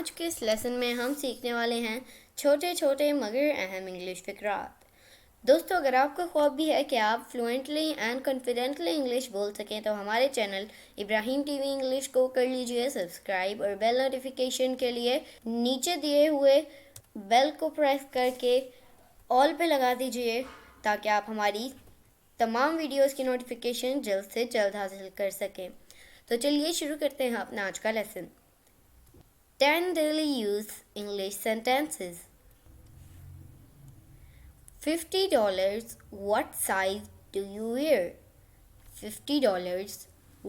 आज के इस लेसन में हम सीखने वाले हैं छोटे छोटे मगर अहम इंग्लिश फिक्रात। दोस्तों, अगर आपका ख्वाब भी है कि आप फ्लुएंटली एंड कॉन्फिडेंटली इंग्लिश बोल सकें तो हमारे चैनल इब्राहिम टीवी इंग्लिश को कर लीजिए सब्सक्राइब और बेल नोटिफिकेशन के लिए नीचे दिए हुए बेल को प्रेस करके ऑल पे लगा दीजिए ताकि आप हमारी तमाम वीडियोस की नोटिफिकेशन जल्द से जल्द हासिल कर सकें। तो चलिए शुरू करते हैं अपना आज का lesson. 10 daily use English sentences. $50. What size do you wear? $50.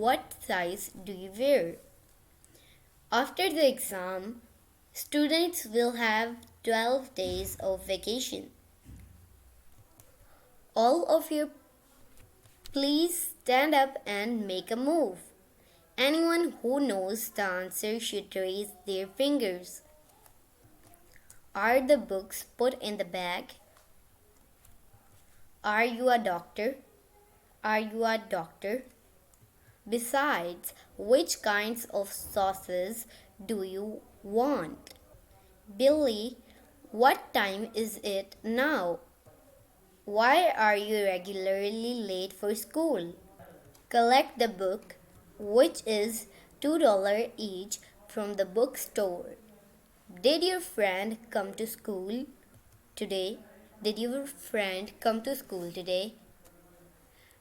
What size do you wear? After the exam, students will have 12 days of vacation. All of you, please stand up and make a move. Anyone who knows the answer should raise their fingers. Are the books put in the bag? Are you a doctor? Are you a doctor? Besides, which kinds of sauces do you want? Billy, what time is it now? Why are you regularly late for school? Collect the book, which is $2 each, from the bookstore. Did your friend come to school today? Did your friend come to school today?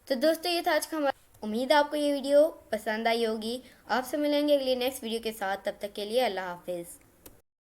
तो दोस्तों, ये था आज का हमारा। उम्मीद है आपको ये वीडियो पसंद आई होगी। आपसे मिलेंगे अगली नेक्स्ट वीडियो के साथ। तब तक के लिए अल्लाह हाफिज़।